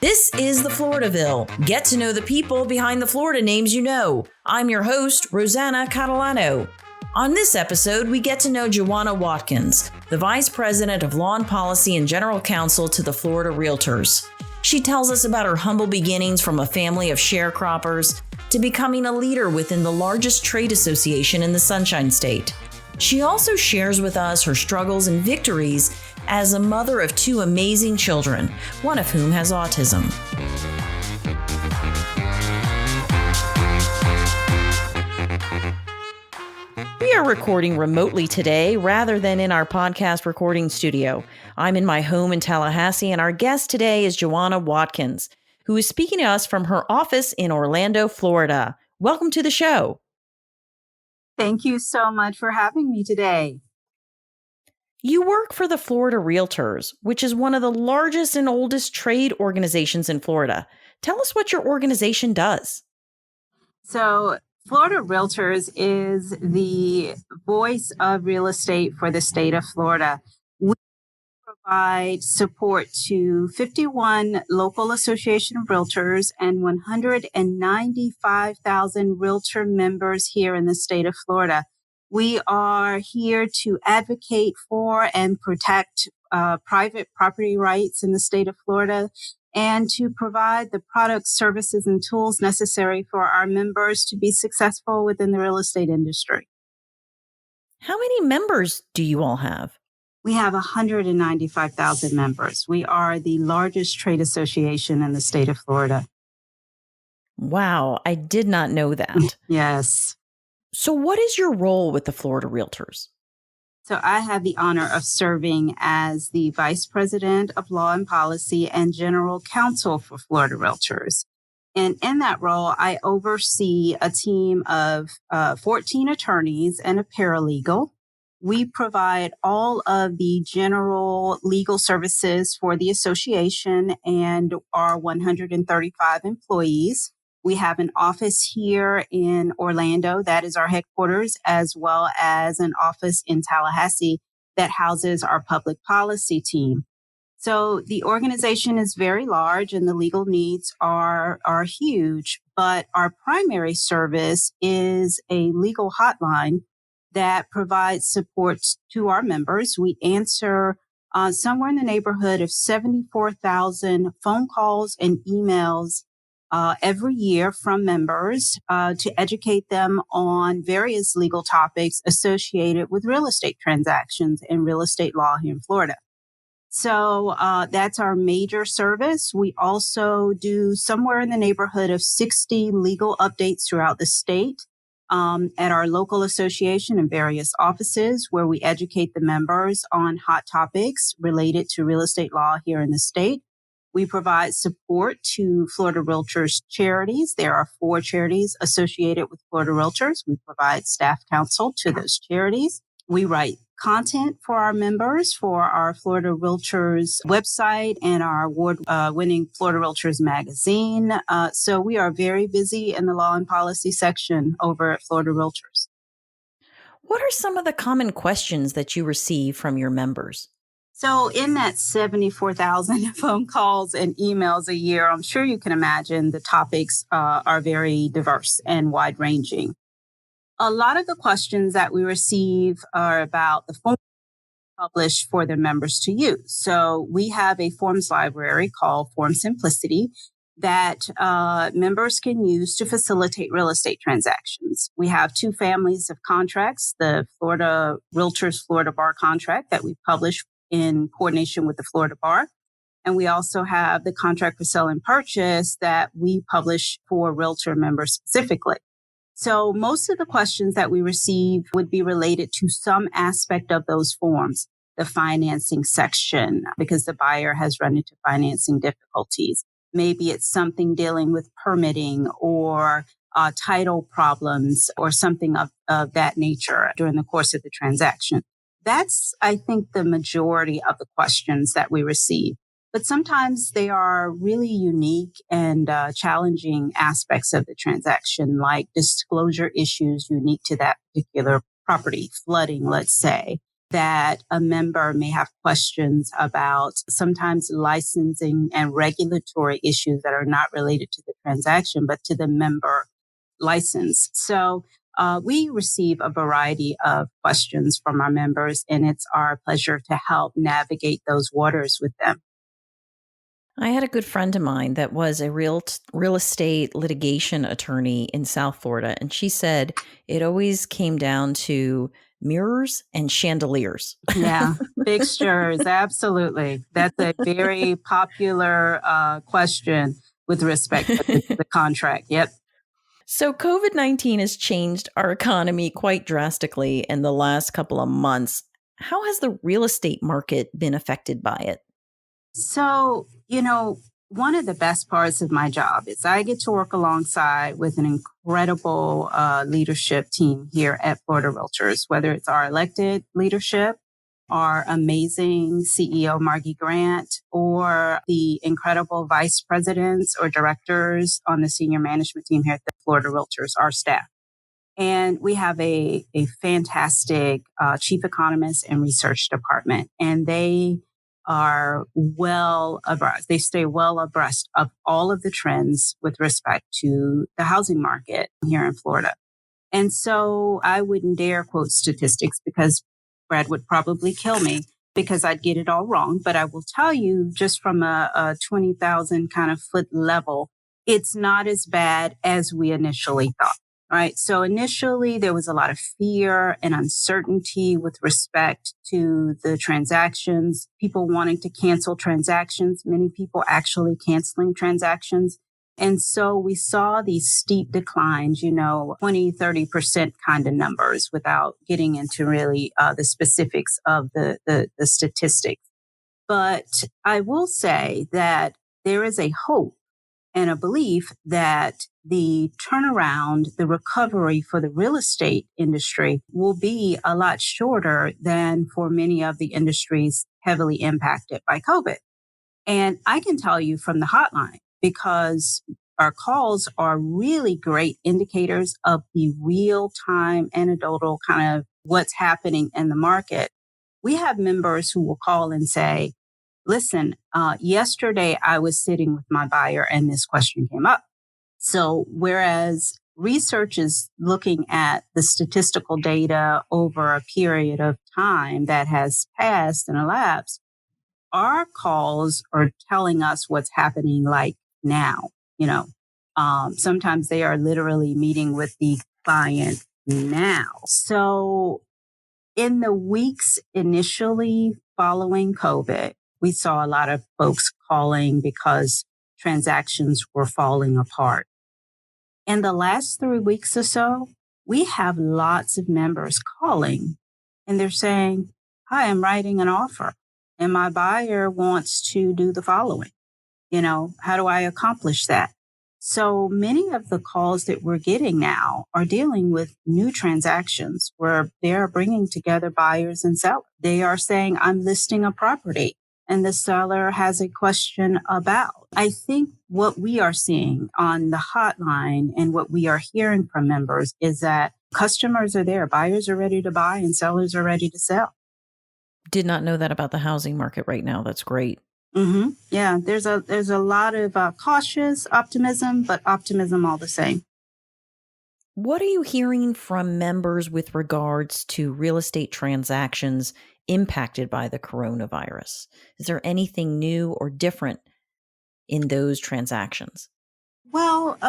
This is the Floridaville. Get to know the people behind the Florida names you know. I'm your host, Rosanna Catalano. On this episode, we get to know Juana Watkins, the Vice President of Law and Policy and General Counsel to the Florida Realtors. She tells us about her humble beginnings from a family of sharecroppers to becoming a leader within the largest trade association in the Sunshine State. She also shares with us her struggles and victories as a mother of two amazing children, one of whom has autism. We are recording remotely today rather than in our podcast recording studio. I'm in my home in Tallahassee, and our guest today is Juana Watkins, who is speaking to us from her office in Orlando, Florida. Welcome to the show. Thank you so much for having me today. You work for the Florida Realtors, which is one of the largest and oldest trade organizations in Florida. Tell us what your organization does. So, Florida Realtors is the voice of real estate for the state of Florida. We provide support to 51 local association of realtors and 195,000 realtor members here in the state of Florida. We are here to advocate for and protect private property rights in the state of Florida and to provide the products, services, and tools necessary for our members to be successful within the real estate industry. How many members do you all have? We have 195,000 members. We are the largest trade association in the state of Florida. Wow, I did not know that. Yes. So what is your role with the Florida Realtors? So I have the honor of serving as the Vice President of Law and Policy and General Counsel for Florida Realtors. And in that role, I oversee a team of 14 attorneys and a paralegal. We provide all of the general legal services for the association and our 135 employees. We have an office here in Orlando, that is our headquarters, as well as an office in Tallahassee that houses our public policy team. So the organization is very large and the legal needs are huge, but our primary service is a legal hotline that provides support to our members. We answer somewhere in the neighborhood of 74,000 phone calls and emails every year from members to educate them on various legal topics associated with real estate transactions and real estate law here in Florida. So that's our major service. We also do somewhere in the neighborhood of 60 legal updates throughout the state at our local association and various offices where we educate the members on hot topics related to real estate law here in the state. We provide support to Florida Realtors charities. There are 4 charities associated with Florida Realtors. We provide staff counsel to those charities. We write content for our members for our Florida Realtors website and our award-winning Florida Realtors magazine. So we are very busy in the law and policy section over at Florida Realtors. What are some of the common questions that you receive from your members? So in that 74,000 phone calls and emails a year, I'm sure you can imagine the topics are very diverse and wide-ranging. A lot of the questions that we receive are about the forms published for their members to use. So we have a forms library called Form Simplicity that members can use to facilitate real estate transactions. We have 2 families of contracts, the Florida Realtors Florida Bar contract that we publish in coordination with the Florida Bar. And we also have the contract for sale and purchase that we publish for realtor members specifically. So most of the questions that we receive would be related to some aspect of those forms, the financing section, because the buyer has run into financing difficulties. Maybe it's something dealing with permitting or title problems or something of that nature during the course of the transaction. That's, I think, the majority of the questions that we receive. But sometimes they are really unique and challenging aspects of the transaction, like disclosure issues unique to that particular property, flooding, let's say, that a member may have questions about sometimes licensing and regulatory issues that are not related to the transaction, but to the member license. So we receive a variety of questions from our members, and it's our pleasure to help navigate those waters with them. I had a good friend of mine that was a real estate litigation attorney in South Florida, and she said it always came down to mirrors and chandeliers. Yeah, fixtures, absolutely. That's a very popular question with respect to the contract. Yep. So COVID-19 has changed our economy quite drastically in the last couple of months. How has the real estate market been affected by it? So, one of the best parts of my job is I get to work alongside with an incredible leadership team here at Florida Realtors, whether it's our elected leadership, our amazing CEO, Margie Grant, or the incredible vice presidents or directors on the senior management team here at the Florida Realtors, our staff. And we have a fantastic chief economist and research department, and they are well abreast. They stay well abreast of all of the trends with respect to the housing market here in Florida. And so I wouldn't dare quote statistics because Brad would probably kill me because I'd get it all wrong. But I will tell you just from a 20,000 kind of foot level, it's not as bad as we initially thought. All right. So initially there was a lot of fear and uncertainty with respect to the transactions, people wanting to cancel transactions, many people actually canceling transactions. And so we saw these steep declines, 20, 30% kind of numbers without getting into really the specifics of the statistics. But I will say that there is a hope and a belief that the turnaround, the recovery for the real estate industry will be a lot shorter than for many of the industries heavily impacted by COVID. And I can tell you from the hotline, because our calls are really great indicators of the real time anecdotal kind of what's happening in the market. We have members who will call and say, listen, yesterday I was sitting with my buyer and this question came up. So whereas research is looking at the statistical data over a period of time that has passed and elapsed, our calls are telling us what's happening like now. Sometimes they are literally meeting with the client now. So in the weeks initially following COVID, we saw a lot of folks calling because transactions were falling apart. In the last 3 weeks or so, we have lots of members calling and they're saying, hi, I'm writing an offer and my buyer wants to do the following. How do I accomplish that? So many of the calls that we're getting now are dealing with new transactions where they are bringing together buyers and sellers. They are saying, I'm listing a property and the seller has a question about. I think what we are seeing on the hotline and what we are hearing from members is that customers are there. Buyers are ready to buy and sellers are ready to sell. Did not know that about the housing market right now. That's great. Mm-hmm. Yeah, there's a lot of cautious optimism, but optimism all the same. What are you hearing from members with regards to real estate transactions impacted by the coronavirus? Is there anything new or different in those transactions? Well,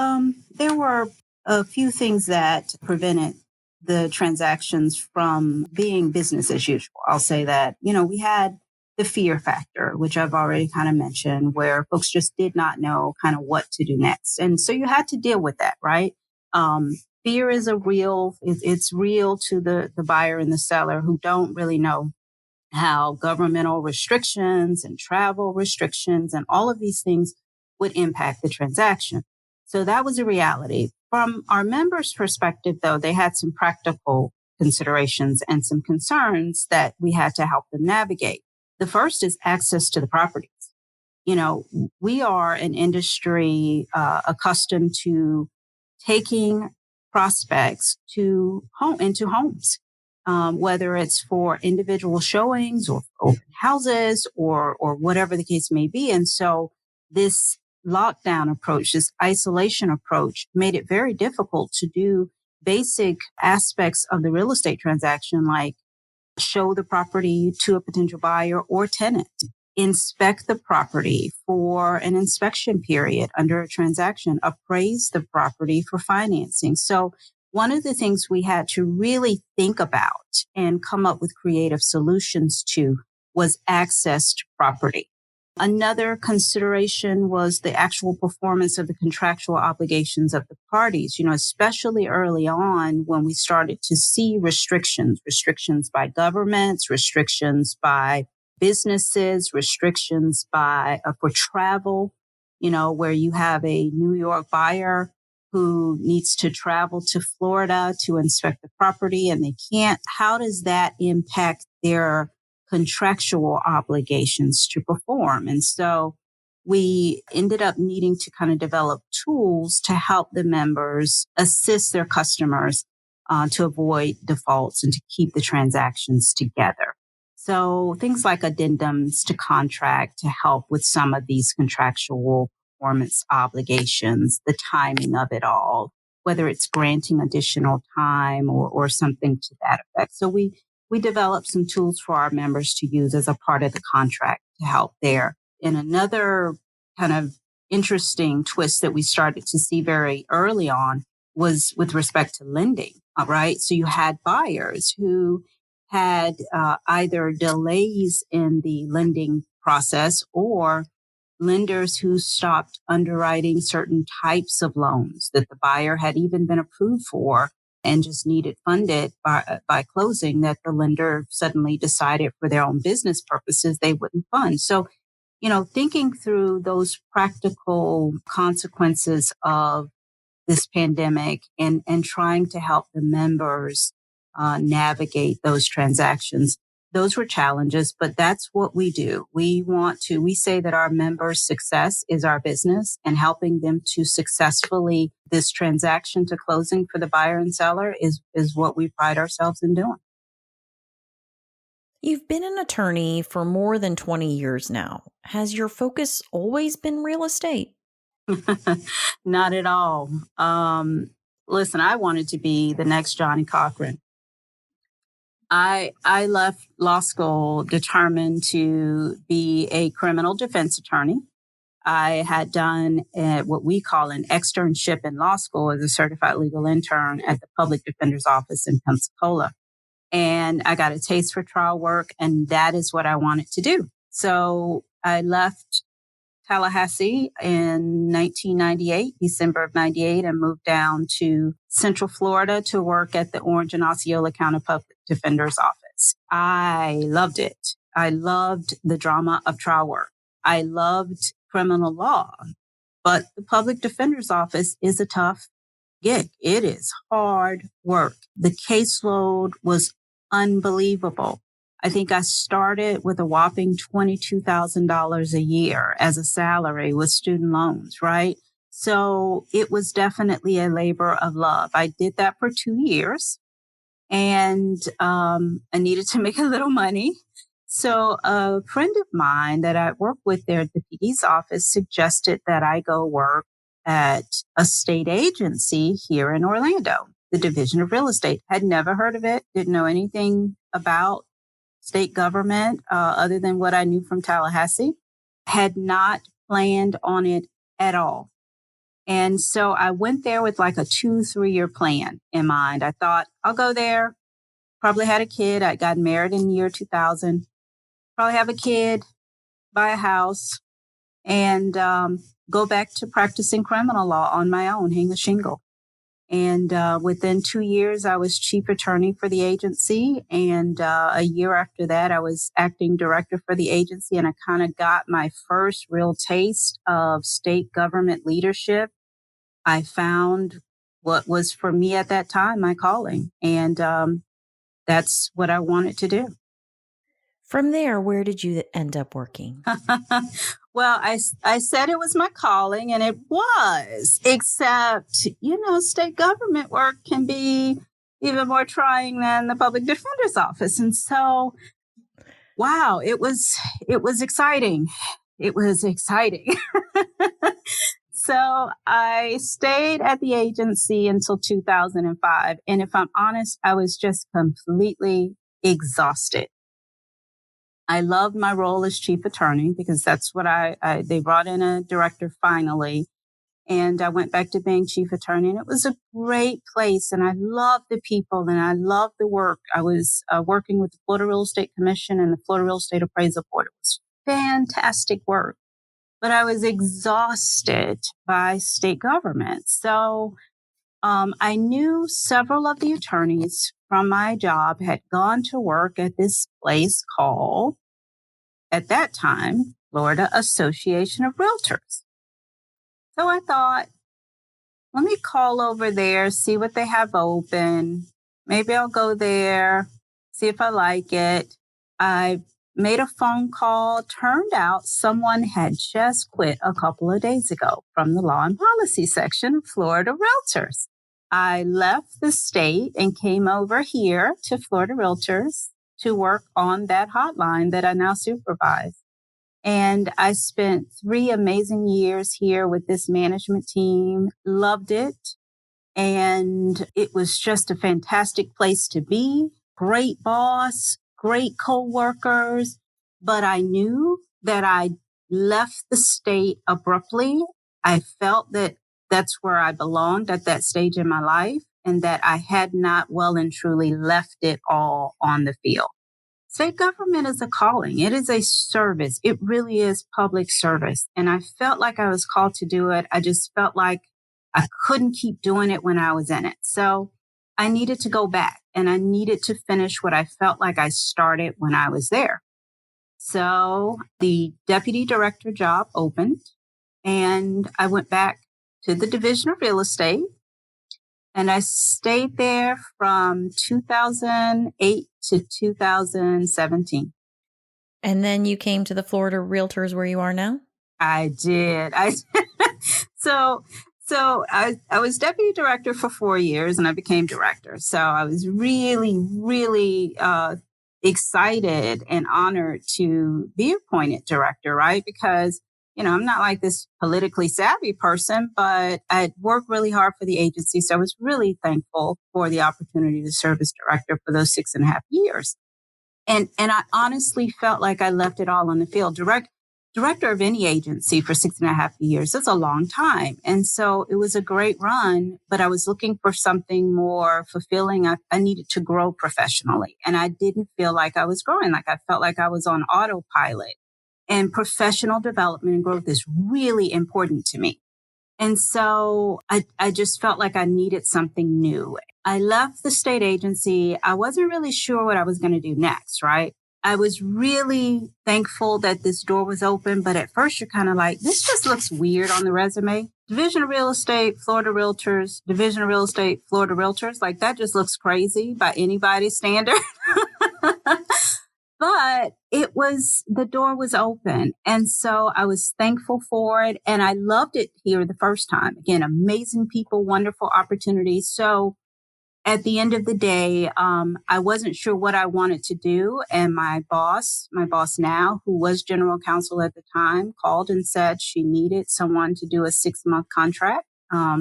there were a few things that prevented the transactions from being business as usual. I'll say that, we had the fear factor, which I've already kind of mentioned, where folks just did not know kind of what to do next. And so you had to deal with that, right? Fear is it's real to the buyer and the seller who don't really know how governmental restrictions and travel restrictions and all of these things would impact the transaction. So that was a reality. From our members' perspective, though, they had some practical considerations and some concerns that we had to help them navigate. The first is access to the properties. We are an industry accustomed to taking prospects into homes. whether it's for individual showings or open houses or whatever the case may be. And so this lockdown approach, this isolation approach made it very difficult to do basic aspects of the real estate transaction, like show the property to a potential buyer or tenant, inspect the property for an inspection period under a transaction, appraise the property for financing. So one of the things we had to really think about and come up with creative solutions to was access to property. Another consideration was the actual performance of the contractual obligations of the parties, especially early on when we started to see restrictions by governments, restrictions by businesses, restrictions for travel, where you have a New York buyer who needs to travel to Florida to inspect the property and they can't. How does that impact their contractual obligations to perform? And so we ended up needing to kind of develop tools to help the members assist their customers to avoid defaults and to keep the transactions together. So things like addendums to contract to help with some of these contractual performance obligations, the timing of it all, whether it's granting additional time or something to that effect. So we developed some tools for our members to use as a part of the contract to help there. And another kind of interesting twist that we started to see very early on was with respect to lending, right? So you had buyers who had either delays in the lending process or lenders who stopped underwriting certain types of loans that the buyer had even been approved for and just needed funded by closing, that the lender suddenly decided for their own business purposes they wouldn't fund. So, thinking through those practical consequences of this pandemic and trying to help the members navigate those transactions, those were challenges, but that's what we do. We say that our members' success is our business, and helping them to successfully this transaction to closing for the buyer and seller is what we pride ourselves in doing. You've been an attorney for more than 20 years now. Has your focus always been real estate? Not at all. Listen, I wanted to be the next Johnny Cochran. I left law school determined to be a criminal defense attorney. I had done what we call an externship in law school as a certified legal intern at the public defender's office in Pensacola. And I got a taste for trial work, and that is what I wanted to do. So I left Tallahassee in 1998, December of 98, and moved down to Central Florida to work at the Orange and Osceola County Public Defender's Office. I loved it. I loved the drama of trial work. I loved criminal law, but the Public Defender's Office is a tough gig. It is hard work. The caseload was unbelievable. I think I started with a whopping $22,000 a year as a salary with student loans, right? So it was definitely a labor of love. I did that for 2 years and I needed to make a little money. So a friend of mine that I work with there at the PD's office suggested that I go work at a state agency here in Orlando, the Division of Real Estate. Had never heard of it, didn't know anything about state government other than what I knew from Tallahassee, had not planned on it at all. And so I went there with like a 2-3 year plan in mind. I thought I'll go there, probably had a kid. I got married in the year 2000, probably have a kid, buy a house, and go back to practicing criminal law on my own, hang a shingle. And within 2 years, I was chief attorney for the agency. And a year after that, I was acting director for the agency. And I kind of got my first real taste of state government leadership. I found what was for me at that time, my calling. And that's what I wanted to do. From there, where did you end up working? Well, I said it was my calling, and it was, except, state government work can be, even more trying than the public defender's office. And so, wow, it was exciting. It was exciting. So I stayed at the agency until 2005. And if I'm honest, I was just completely exhausted. I loved my role as chief attorney because that's what they brought in a director finally. And I went back to being chief attorney, and it was a great place. And I loved the people and I loved the work. I was working with the Florida Real Estate Commission and the Florida Real Estate Appraisal Board. It was fantastic work, but I was exhausted by state government. So I knew several of the attorneys from my job had gone to work at this place called, at that time, Florida Association of Realtors. So I thought, let me call over there, see what they have open. Maybe I'll go there, see if I like it. I made a phone call. Turned out someone had just quit a couple of days ago from the law and policy section of Florida Realtors. I left the state and came over here to Florida Realtors to work on that hotline that I now supervise. And I spent 3 amazing years here with this management team, loved it. And it was just a fantastic place to be. Great boss, great coworkers. But I knew that I left the state abruptly. I felt that that's where I belonged at that stage in my life, and that I had not well and truly left it all on the field. State government is a calling. It is a service. It really is public service. And I felt like I was called to do it. I just felt like I couldn't keep doing it when I was in it. So I needed to go back, and I needed to finish what I felt like I started when I was there. So the deputy director job opened, and I went back to the Division of Real Estate. And I stayed there from 2008 to 2017. And then you came to the Florida Realtors where you are now? I did. So I was deputy director for 4 years, and I became director. So I was really, really excited and honored to be appointed director, right? Because I'm not like this politically savvy person, but I worked really hard for the agency. So I was really thankful for the opportunity to serve as director for those 6.5 years. And I honestly felt like I left it all on the field. Director of any agency for 6.5 years, that's a long time. And so it was a great run, but I was looking for something more fulfilling. I needed to grow professionally, and I didn't feel like I was growing. Like I felt like I was on autopilot. And professional development and growth is really important to me. And so I just felt like I needed something new. I left the state agency. I wasn't really sure what I was going to do next, right? I was really thankful that this door was open. But at first you're kind of like, this just looks weird on the resume. Division of Real Estate, Florida Realtors, Division of Real Estate, Florida Realtors. Like that just looks crazy by anybody's standard. But the door was open. And so I was thankful for it. And I loved it here the first time. Again, amazing people, wonderful opportunities. So at the end of the day, I wasn't sure what I wanted to do. And my boss now, who was general counsel at the time, called and said she needed someone to do a 6-month contract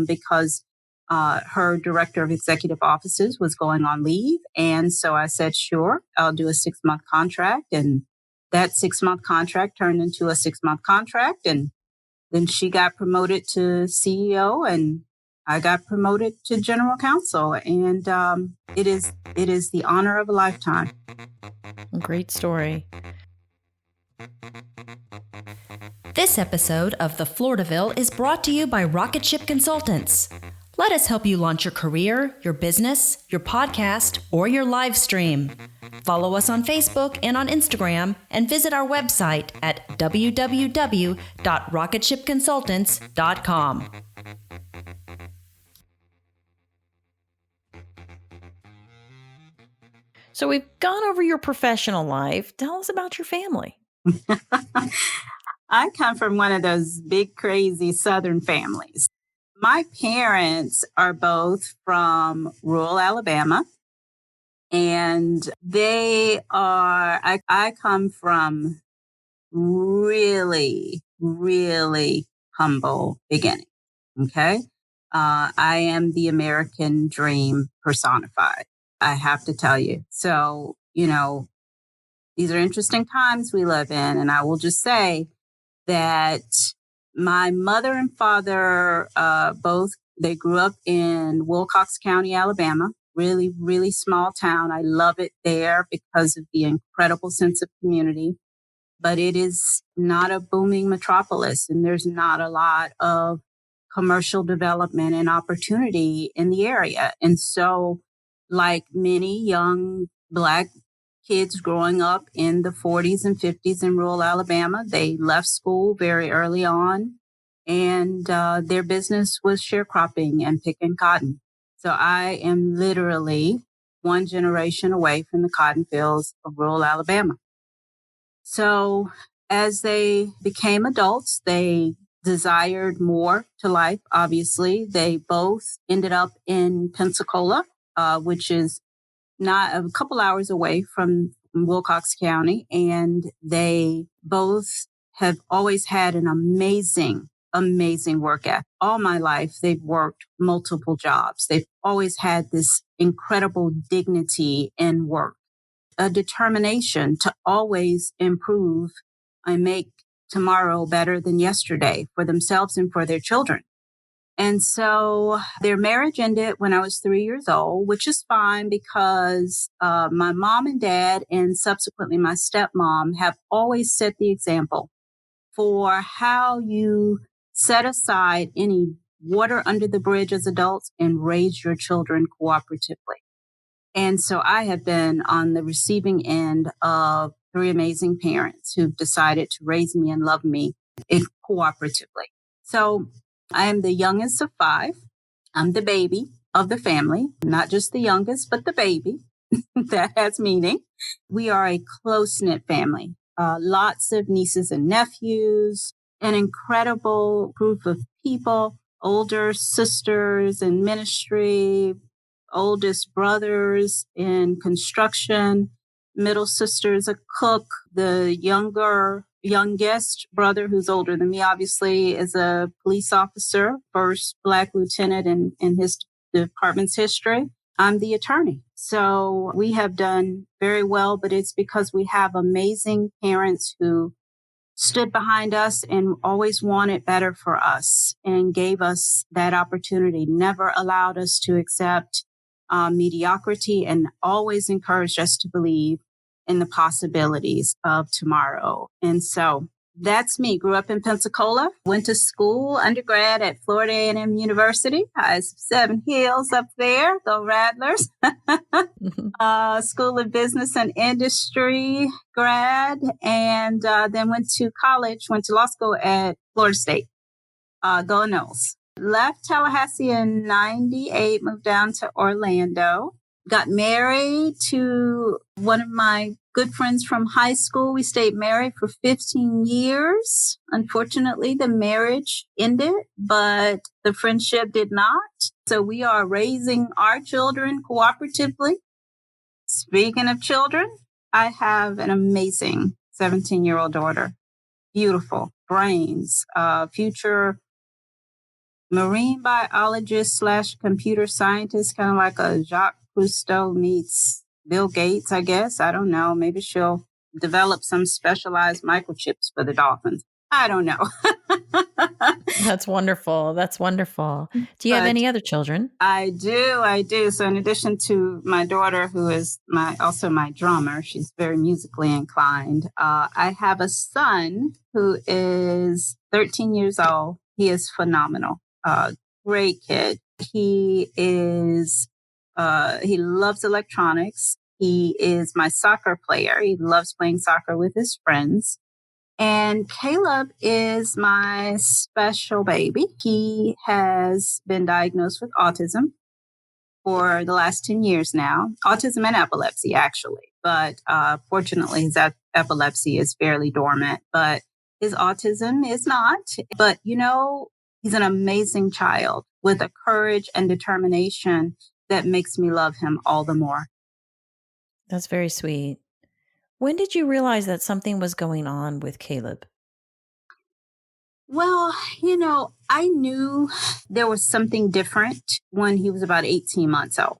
because her director of executive offices was going on leave. And so I said, sure, I'll do a 6-month contract. And that 6-month contract turned into a 6-month contract. And then she got promoted to CEO, and I got promoted to general counsel. And it is the honor of a lifetime. Great story. This episode of The Floridaville is brought to you by Rocket Ship Consultants. Let us help you launch your career, your business, your podcast, or your live stream. Follow us on Facebook and on Instagram, and visit our website at www.rocketshipconsultants.com. So we've gone over your professional life. Tell us about your family. I come from one of those big, crazy Southern families. My parents are both from rural Alabama. And I come from really, really humble beginning. Okay. I am the American dream personified. I have to tell you. So, these are interesting times we live in. And I will just say that my mother and father, they grew up in Wilcox County, Alabama, really, really small town. I love it there because of the incredible sense of community, but it is not a booming metropolis, and there's not a lot of commercial development and opportunity in the area. And so, like many young Black kids growing up in the 40s and 50s in rural Alabama, they left school very early on, and their business was sharecropping and picking cotton. So I am literally one generation away from the cotton fields of rural Alabama. So as they became adults, they desired more to life, obviously. They both ended up in Pensacola, which is not a couple hours away from Wilcox County. And they both have always had an amazing, amazing work ethic. All my life, they've worked multiple jobs. They've always had this incredible dignity in work, a determination to always improve and make tomorrow better than yesterday for themselves and for their children. And so their marriage ended when I was 3 years old, which is fine because my mom and dad and subsequently my stepmom have always set the example for how you set aside any water under the bridge as adults and raise your children cooperatively. And so I have been on the receiving end of 3 amazing parents who've decided to raise me and love me cooperatively. So I am the youngest of 5. I'm the baby of the family, not just the youngest, but the baby. That has meaning. We are a close-knit family. Lots of nieces and nephews, an incredible group of people, older sisters in ministry, oldest brothers in construction, middle sister's a cook, the youngest brother, who's older than me, obviously, is a police officer, first Black lieutenant in his department's history. I'm the attorney. So we have done very well, but it's because we have amazing parents who stood behind us and always wanted better for us and gave us that opportunity, never allowed us to accept mediocrity, and always encouraged us to believe in the possibilities of tomorrow. And so that's me. Grew up in Pensacola, went to school, undergrad at Florida A&M University, Seven Hills up there, go Rattlers. School of Business and Industry grad, and then went to law school at Florida State, go Noles. Left Tallahassee in 98, moved down to Orlando, got married to one of my good friends from high school. We stayed married for 15 years. Unfortunately, the marriage ended, but the friendship did not. So we are raising our children cooperatively. Speaking of children, I have an amazing 17-year-old daughter. Beautiful brains, future marine biologist / computer scientist, kind of like a Jacques Cousteau meets Bill Gates, I guess. I don't know. Maybe she'll develop some specialized microchips for the dolphins. I don't know. That's wonderful. That's wonderful. Do you have any other children? I do. So in addition to my daughter, who is also my drummer, she's very musically inclined. I have a son who is 13 years old. He is phenomenal. Great kid. He loves electronics. He is my soccer player. He loves playing soccer with his friends. And Caleb is my special baby. He has been diagnosed with autism for the last 10 years now. Autism and epilepsy, actually. But fortunately, his epilepsy is fairly dormant. But his autism is not. But, he's an amazing child with a courage and determination that makes me love him all the more. That's very sweet. When did you realize that something was going on with Caleb? Well, I knew there was something different when he was about 18 months old.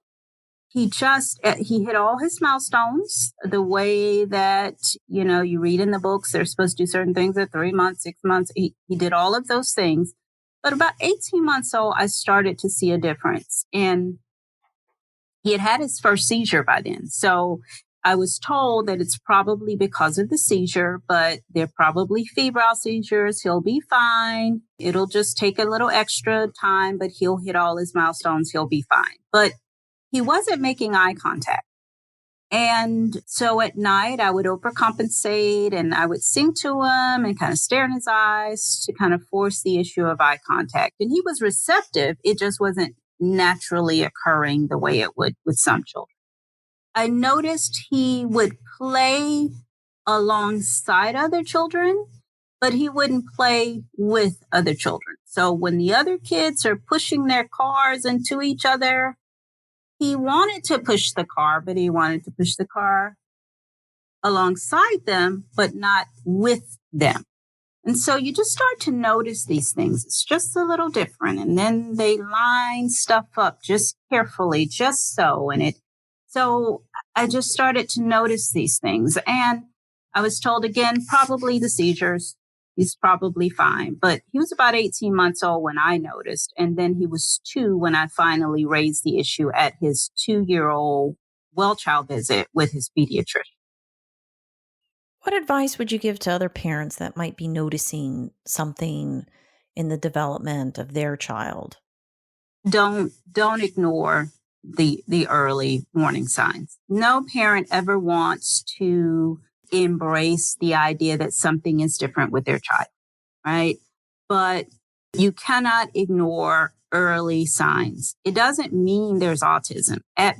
He hit all his milestones the way that, you read in the books, they're supposed to do certain things at 3 months, 6 months. He did all of those things. But about 18 months old, I started to see a difference. And he had had his first seizure by then. So I was told that it's probably because of the seizure, but they're probably febrile seizures. He'll be fine. It'll just take a little extra time, but he'll hit all his milestones. He'll be fine. But he wasn't making eye contact. And so at night, I would overcompensate and I would sing to him and kind of stare in his eyes to kind of force the issue of eye contact. And he was receptive. It just wasn't naturally occurring the way it would with some children. I noticed he would play alongside other children, but he wouldn't play with other children. So when the other kids are pushing their cars into each other, he wanted to push the car, but he wanted to push the car alongside them, but not with them. And so you just start to notice these things. It's just a little different. And then they line stuff up just carefully, just so. So I just started to notice these things. And I was told again, probably the seizures. He's probably fine. But he was about 18 months old when I noticed. And then he was 2 when I finally raised the issue at his 2-year-old well child visit with his pediatrician. What advice would you give to other parents that might be noticing something in the development of their child? Don't ignore the early warning signs. No parent ever wants to embrace the idea that something is different with their child, right? But you cannot ignore early signs. It doesn't mean there's autism. At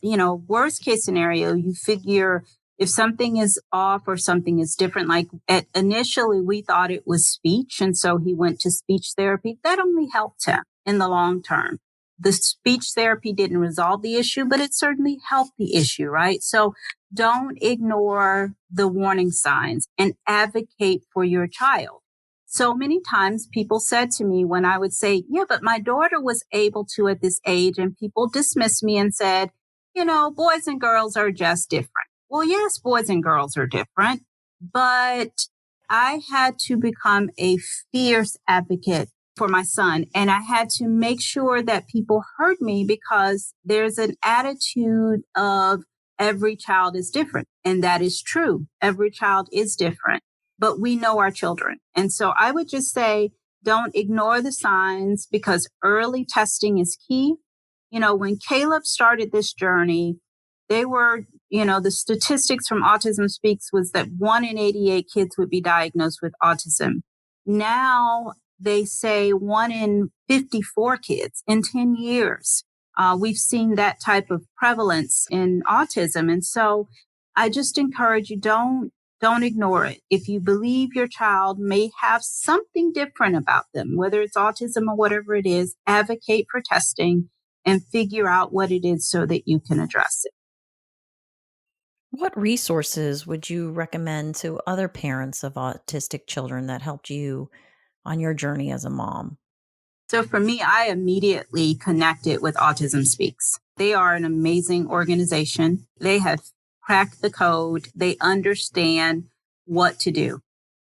worst case scenario, you figure if something is off or something is different, like initially we thought it was speech. And so he went to speech therapy. That only helped him in the long term. The speech therapy didn't resolve the issue, but it certainly helped the issue, right? So don't ignore the warning signs and advocate for your child. So many times people said to me when I would say, yeah, but my daughter was able to at this age, and people dismissed me and said, boys and girls are just different. Well, yes, boys and girls are different, but I had to become a fierce advocate for my son. And I had to make sure that people heard me because there's an attitude of every child is different. And that is true. Every child is different, but we know our children. And so I would just say, don't ignore the signs because early testing is key. When Caleb started this journey, they were, the statistics from Autism Speaks was that 1 in 88 kids would be diagnosed with autism. Now they say 1 in 54 kids in 10 years. We've seen that type of prevalence in autism. And so I just encourage you, don't ignore it. If you believe your child may have something different about them, whether it's autism or whatever it is, advocate for testing and figure out what it is so that you can address it. What resources would you recommend to other parents of autistic children that helped you on your journey as a mom? So for me, I immediately connected with Autism Speaks. They are an amazing organization. They have cracked the code. They understand what to do.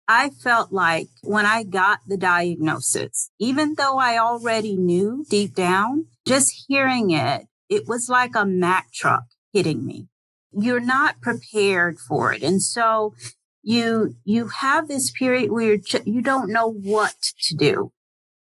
I felt like when I got the diagnosis, even though I already knew deep down, just hearing it, it was like a Mack truck hitting me. You're not prepared for it. And so you have this period where you don't know what to do.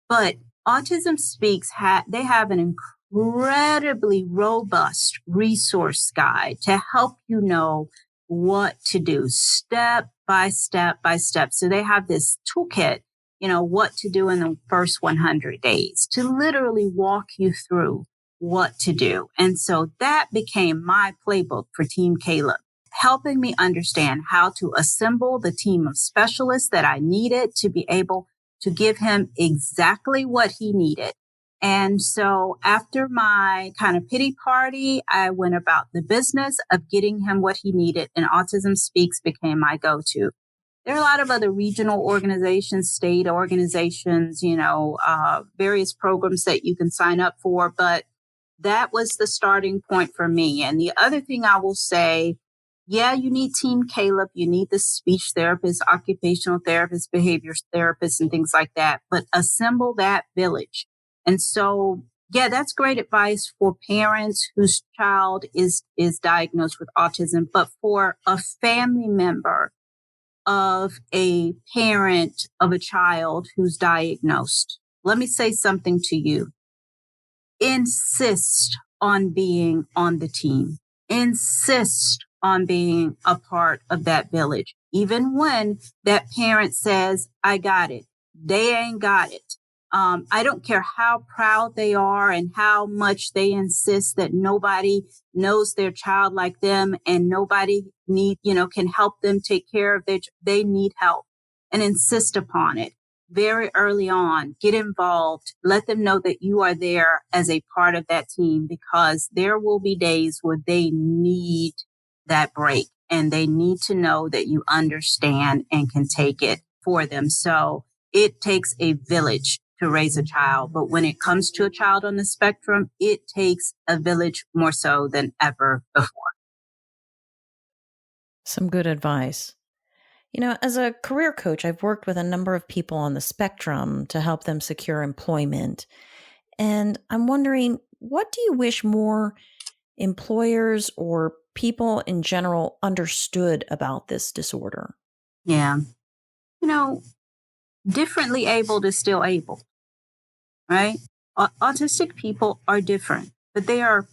But Autism Speaks, they have an incredibly robust resource guide to help you know what to do step by step by step. So they have this toolkit, what to do in the first 100 days to literally walk you through what to do. And so that became my playbook for Team Caleb, helping me understand how to assemble the team of specialists that I needed to be able to give him exactly what he needed And so after my kind of pity party, I went about the business of getting him what he needed, and Autism Speaks became my go-to. There are a lot of other regional organizations, state organizations, various programs that you can sign up for, but that was the starting point for me. And the other thing I will say, yeah, you need Team Caleb, you need the speech therapist, occupational therapist, behavior therapist, and things like that, but assemble that village. And so, yeah, that's great advice for parents whose child is diagnosed with autism, but for a family member of a parent of a child who's diagnosed, let me say something to you. Insist on being on the team. Insist on being a part of that village. Even when that parent says, I got it, they ain't got it. I don't care how proud they are and how much they insist that nobody knows their child like them and nobody can help them take care of they need help, and insist upon it very early on. Get involved. Let them know that you are there as a part of that team, because there will be days where they need that break and they need to know that you understand and can take it for them. So it takes a village to raise a child. But when it comes to a child on the spectrum, it takes a village more so than ever before. Some good advice. As a career coach, I've worked with a number of people on the spectrum to help them secure employment. And I'm wondering, what do you wish more employers or people in general understood about this disorder? Yeah. Differently abled is still able, right? Autistic people are different, but they are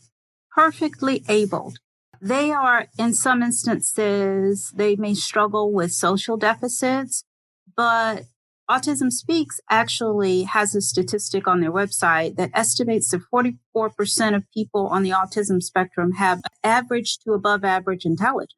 perfectly abled. They are, in some instances, they may struggle with social deficits, but Autism Speaks actually has a statistic on their website that estimates that 44% of people on the autism spectrum have average to above average intelligence.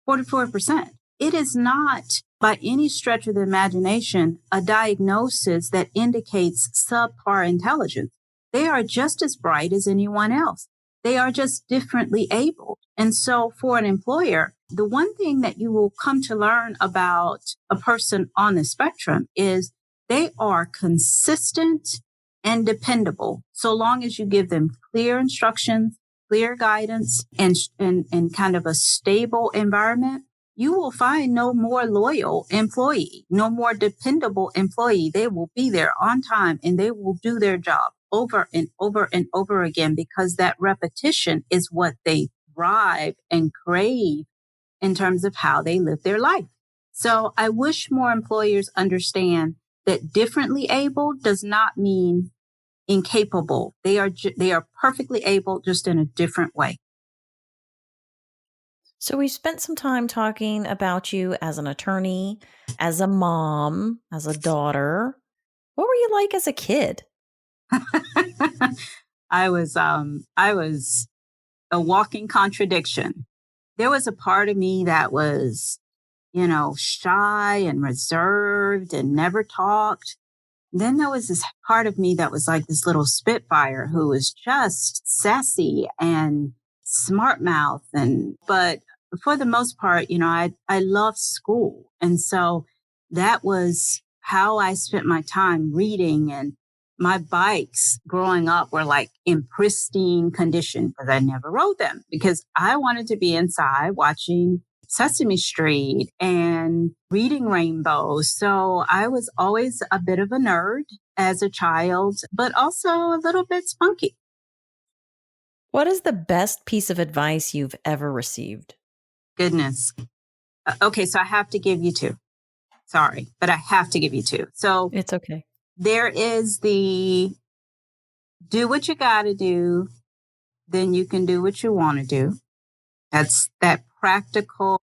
44%. It is not, by any stretch of the imagination, a diagnosis that indicates subpar intelligence. They are just as bright as anyone else. They are just differently abled. And so for an employer, the one thing that you will come to learn about a person on the spectrum is they are consistent and dependable, so long as you give them clear instructions, clear guidance, and kind of a stable environment. You will find no more loyal employee, no more dependable employee. They will be there on time and they will do their job over and over and over again, because that repetition is what they thrive and crave in terms of how they live their life. So I wish more employers understand that differently able does not mean incapable. They are perfectly able, just in a different way. So we spent some time talking about you as an attorney, as a mom, as a daughter. What were you like as a kid? I was a walking contradiction. There was a part of me that was, shy and reserved and never talked. Then there was this part of me that was like this little spitfire who was just sassy and smart mouth. But for the most part, I loved school. And so that was how I spent my time reading. And my bikes growing up were like in pristine condition, because I never rode them, because I wanted to be inside watching Sesame Street and reading Rainbow. So I was always a bit of a nerd as a child, but also a little bit spunky. What is the best piece of advice you've ever received? Goodness. Okay, so I have to give you two. Sorry, but I have to give you two. So it's okay. There is the do what you got to do, then you can do what you want to do. That's that practical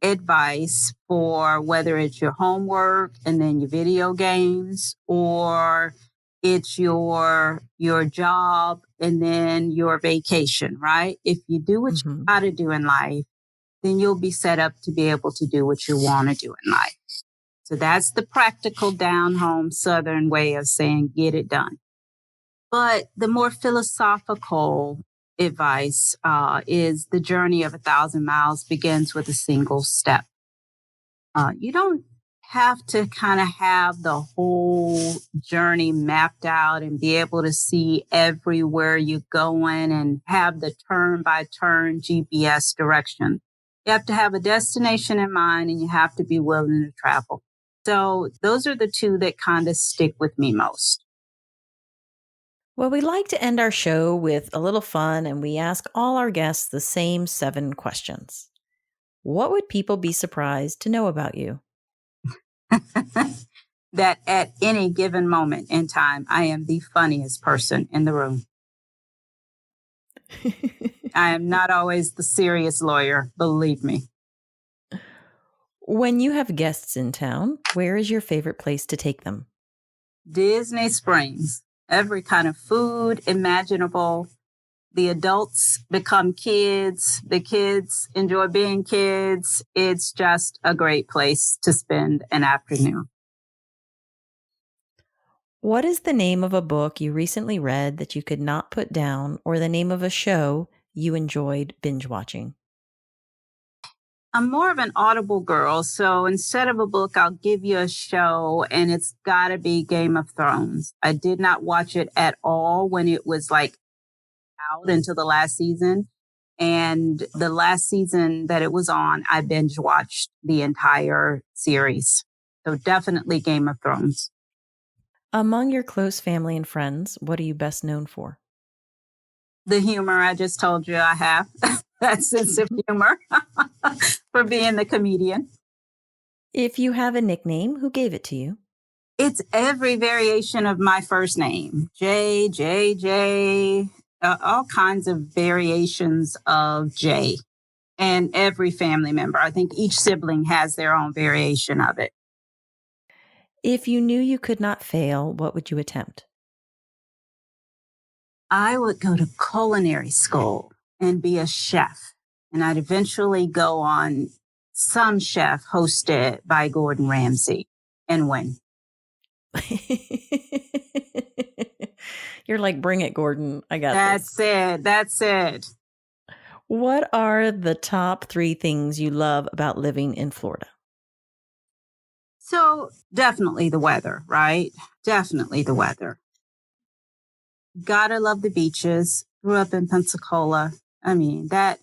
advice for whether it's your homework and then your video games, or it's your job and then your vacation, right? If you do what you got to do in life, then you'll be set up to be able to do what you want to do in life. So that's the practical down home Southern way of saying, get it done. But the more philosophical advice is the journey of 1,000 miles begins with a single step. You don't have to kind of have the whole journey mapped out and be able to see everywhere you're going and have the turn by turn GPS direction. You have to have a destination in mind and you have to be willing to travel. So those are the two that kind of stick with me most. Well, we like to end our show with a little fun, and we ask all our guests the same 7 questions. What would people be surprised to know about you? That at any given moment in time, I am the funniest person in the room. I am not always the serious lawyer, believe me. When you have guests in town, where is your favorite place to take them? Disney Springs. Every kind of food imaginable. The adults become kids. The kids enjoy being kids. It's just a great place to spend an afternoon. What is the name of a book you recently read that you could not put down, or the name of a show you enjoyed binge watching? I'm more of an Audible girl, so instead of a book, I'll give you a show, and it's got to be Game of Thrones. I did not watch it at all when it was like out until the last season. And the last season that it was on, I binge watched the entire series. So definitely Game of Thrones. Among your close family and friends, what are you best known for? The humor I just told you I have. That sense of humor for being the comedian. If you have a nickname, who gave it to you? It's every variation of my first name. J, all kinds of variations of J. And every family member. I think each sibling has their own variation of it. If you knew you could not fail, what would you attempt? I would go to culinary school and be a chef. And I'd eventually go on Some Chef hosted by Gordon Ramsay and win. You're like, bring it, Gordon. I got this. That's it. What are the top 3 things you love about living in Florida? So definitely the weather, right? Definitely the weather. Gotta love the beaches. Grew up in Pensacola. I mean, that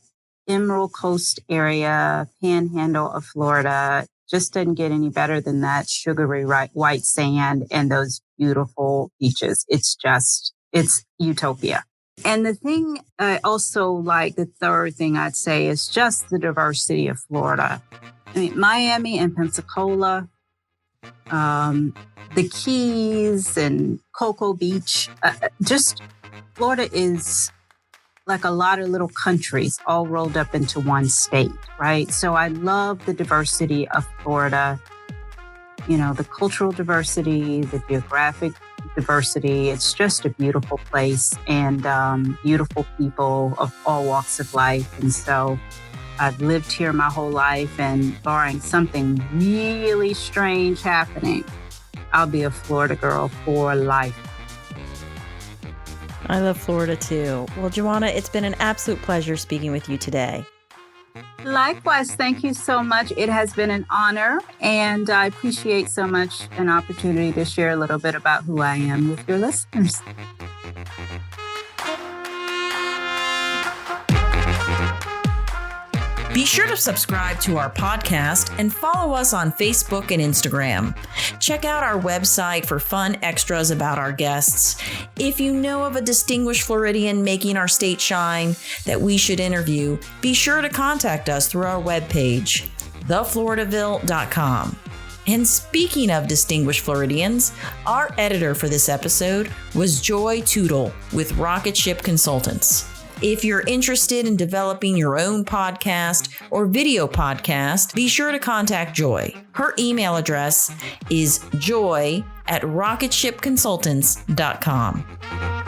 Emerald Coast area, panhandle of Florida, just doesn't get any better than that sugary white sand and those beautiful beaches. It's utopia. And the thing I also like, the third thing I'd say is just the diversity of Florida. I mean, Miami and Pensacola, the Keys and Cocoa Beach, just Florida is like a lot of little countries all rolled up into one state, right? So I love the diversity of Florida, you know, the cultural diversity, the geographic diversity. It's just a beautiful place and beautiful people of all walks of life. And so I've lived here my whole life, and barring something really strange happening, I'll be a Florida girl for life. I love Florida too. Well, Juana, it's been an absolute pleasure speaking with you today. Likewise, thank you so much. It has been an honor, and I appreciate so much an opportunity to share a little bit about who I am with your listeners. Be sure to subscribe to our podcast and follow us on Facebook and Instagram. Check out our website for fun extras about our guests. If you know of a distinguished Floridian making our state shine that we should interview, be sure to contact us through our webpage, thefloridaville.com. And speaking of distinguished Floridians, our editor for this episode was Joy Tootle with Rocket Ship Consultants. If you're interested in developing your own podcast or video podcast, be sure to contact Joy. Her email address is joy@rocketshipconsultants.com.